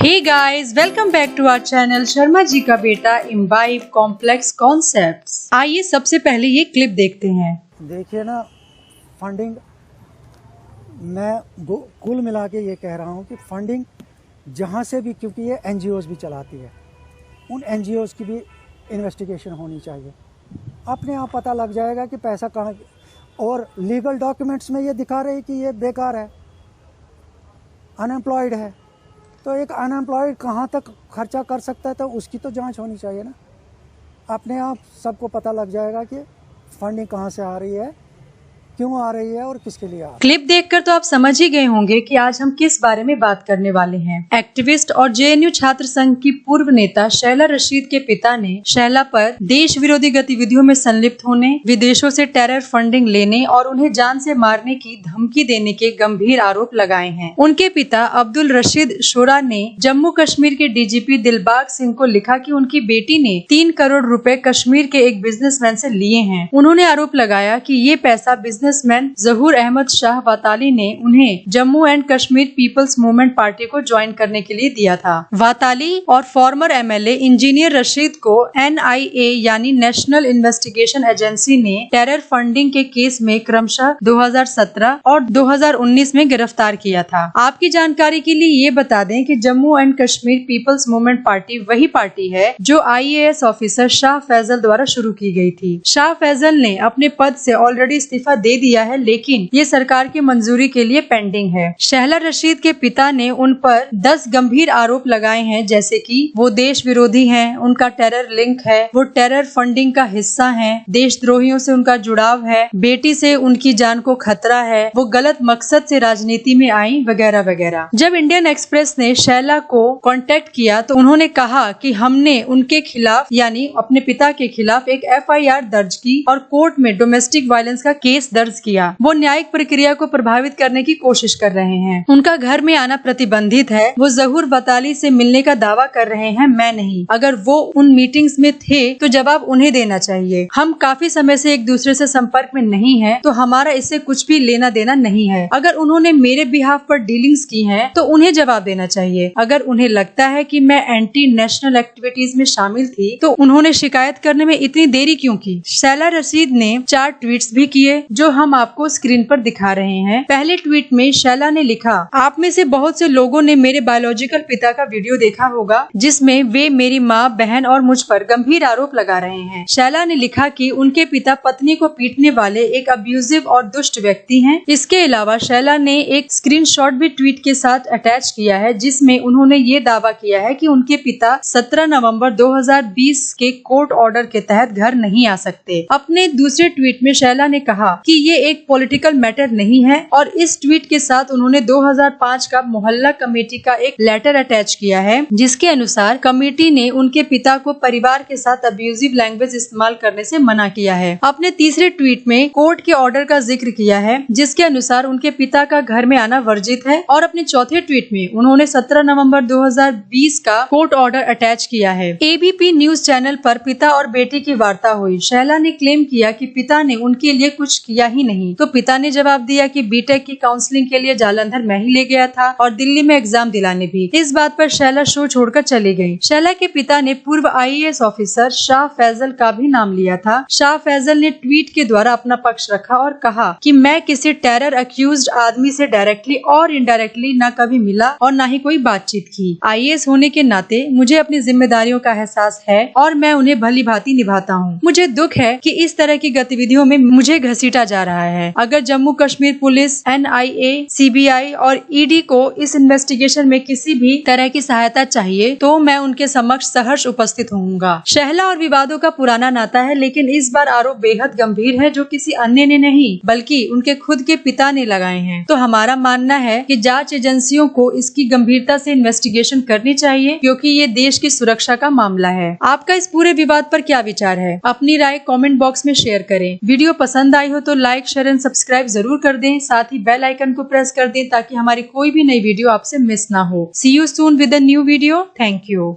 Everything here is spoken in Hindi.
Hey guys, welcome back to our channel Sharma ji का बेटा इम्बाइब कॉम्प्लेक्स कॉन्सेप्ट्स। आइए सबसे पहले ये क्लिप देखते हैं। देखिए ना, फंडिंग मैं कुल मिला के ये कह रहा हूँ कि फंडिंग जहाँ से भी, क्योंकि ये एनजीओज भी चलाती है, उन एनजीओज की भी इन्वेस्टिगेशन होनी चाहिए। अपने आप पता लग जाएगा कि पैसा कहाँ, और लीगल डॉक्यूमेंट्स में ये दिखा रहे कि ये बेकार है, अनएम्प्लॉयड है, तो एक अनएम्प्लॉयड कहाँ तक खर्चा कर सकता है, तो उसकी तो जांच होनी चाहिए ना। अपने आप सबको पता लग जाएगा कि फंडिंग कहाँ से आ रही है, क्यों आ रही है और किसके लिए आ रही है। क्लिप देखकर तो आप समझ ही गए होंगे कि आज हम किस बारे में बात करने वाले हैं। एक्टिविस्ट और जेएनयू छात्र संघ की पूर्व नेता शैला रशीद के पिता ने शैला पर देश विरोधी गतिविधियों में संलिप्त होने, विदेशों से टेरर फंडिंग लेने और उन्हें जान से मारने की धमकी देने के गंभीर आरोप लगाए हैं। उनके पिता अब्दुल रशीद शोरा ने जम्मू कश्मीर के डीजीपी दिलबाग सिंह को लिखा कि उनकी बेटी ने 3 करोड़ रुपए कश्मीर के एक बिजनेसमैन से लिए हैं। उन्होंने आरोप लगाया कि ये पैसा बिजनेसमैन जहूर अहमद शाह वाताली ने उन्हें Jammu and Kashmir people's movement party को ज्वाइन करने के लिए दिया था। वाताली और फॉर्मर एमएलए इंजीनियर रशीद को एनआईए यानी नेशनल इन्वेस्टिगेशन एजेंसी ने टेरर फंडिंग के केस में क्रमशः 2017 और 2019 में गिरफ्तार किया था। आपकी जानकारी के लिए ये बता दें कि Jammu and Kashmir people's movement party वही पार्टी है जो आईएएस ऑफिसर शाह फैजल द्वारा शुरू की गई थी। शाह फैजल ने अपने पद से ऑलरेडी इस्तीफा दे दिया है, लेकिन ये सरकार की मंजूरी के लिए पेंडिंग है। शैला रशीद के पिता ने उन पर 10 गंभीर आरोप लगाए हैं, जैसे कि वो देश विरोधी हैं, उनका टेरर लिंक है, वो टेरर फंडिंग का हिस्सा हैं, देशद्रोहियों से उनका जुड़ाव है, बेटी से उनकी जान को खतरा है, वो गलत मकसद से राजनीति में आई, वगैरह वगैरह। जब इंडियन एक्सप्रेस ने शैला को कांटेक्ट किया तो उन्होंने कहा कि हमने उनके खिलाफ यानी अपने पिता के खिलाफ एक एफआईआर दर्ज की और कोर्ट में डोमेस्टिक वायलेंस का केस दर्ज किया। वो न्यायिक प्रक्रिया को प्रभावित करने की कोशिश कर रहे हैं। उनका घर में आना प्रतिबंधित है। वो जहूर बताली से मिलने का दावा कर रहे हैं, मैं नहीं। अगर वो उन मीटिंग्स में थे तो जवाब उन्हें देना चाहिए। हम काफी समय से एक दूसरे से संपर्क में नहीं है, तो हमारा इससे कुछ भी लेना देना नहीं है। अगर उन्होंने मेरे बिहाफ पर डीलिंग्स की हैं, तो उन्हें जवाब देना चाहिए। अगर उन्हें लगता है कि मैं एंटी नेशनल एक्टिविटीज में शामिल थी, तो उन्होंने शिकायत करने में इतनी देरी क्यों की। शैला रशीद ने 4 ट्वीट्स भी किए जो हम आपको स्क्रीन पर दिखा रहे हैं। पहले ट्वीट में शैला ने लिखा, आप में से बहुत से लोगों ने मेरे बायोलॉजिकल पिता का वीडियो देखा होगा जिसमें वे मेरी माँ, बहन और मुझ पर गंभीर आरोप लगा रहे हैं। शैला ने लिखा कि उनके पिता पत्नी को पीटने वाले एक अब्यूजिव और दुष्ट व्यक्ति हैं। इसके अलावा शैला ने एक स्क्रीनशॉट भी ट्वीट के साथ अटैच किया है जिसमें उन्होंने ये दावा किया है कि उनके पिता 17 नवंबर 2020 के कोर्ट ऑर्डर के तहत घर नहीं आ सकते। अपने दूसरे ट्वीट में शैला ने कहा कि ये एक पॉलिटिकल मैटर नहीं है और इस ट्वीट के साथ उन्होंने 2005 का मोहल्ला कमेटी का एक लेटर अटैच किया है जिसके अनुसार कमेटी ने उनके पिता को परिवार के साथ अब्यूजिव लैंग्वेज इस्तेमाल करने से मना किया है। अपने तीसरे ट्वीट में कोर्ट के ऑर्डर का जिक्र किया है जिसके अनुसार उनके पिता का घर में आना वर्जित है और अपने चौथे ट्वीट में उन्होंने 17 नवंबर 2020 का कोर्ट ऑर्डर अटैच किया है। एबीपी न्यूज चैनल पर पिता और बेटी की वार्ता हुई। शैला ने क्लेम किया कि पिता ने उनके लिए कुछ किया ही नहीं, तो पिता ने जवाब दिया कि बीटेक की काउंसलिंग के लिए जालंधर मैं ही ले गया था और दिल्ली में एग्जाम दिलाने भी। इस बात पर शैला शो छोड़कर चली गई। शैला के पिता ने पूर्व आईएएस ऑफिसर शाह फैजल का भी नाम लिया था। शाह फैजल ने ट्वीट के द्वारा अपना पक्ष रखा और कहा कि मैं किसी टेरर अक्यूज्ड आदमी से डायरेक्टली और इनडायरेक्टली न कभी मिला और न ही कोई बातचीत की। आईएएस होने के नाते मुझे अपनी जिम्मेदारियों का एहसास है और मैं उन्हें भली भांति निभाता हूँ। मुझे दुख है कि इस तरह की गतिविधियों में मुझे घसीटा जा रहा है। अगर Jammu Kashmir police, NIA, CBI और ईडी को इस इन्वेस्टिगेशन में किसी भी तरह की सहायता चाहिए तो मैं उनके समक्ष सहर्ष उपस्थित होऊंगा। शैला और विवादों का पुराना नाता है, लेकिन इस बार आरोप बेहद गंभीर है जो किसी अन्य ने नहीं बल्कि उनके खुद के पिता ने लगाए हैं। तो हमारा मानना है कि जांच एजेंसियों को इसकी गंभीरता से इन्वेस्टिगेशन करनी चाहिए क्योंकि ये देश की सुरक्षा का मामला है। आपका इस पूरे विवाद पर क्या विचार है? अपनी राय कमेंट बॉक्स में शेयर करें। वीडियो पसंद आई हो तो लाइक, शेयर एंड सब्सक्राइब जरूर कर दें। साथ ही बेल आइकन को प्रेस कर दें ताकि हमारी कोई भी नई वीडियो आपसे मिस ना हो। See you soon with a new video. Thank you.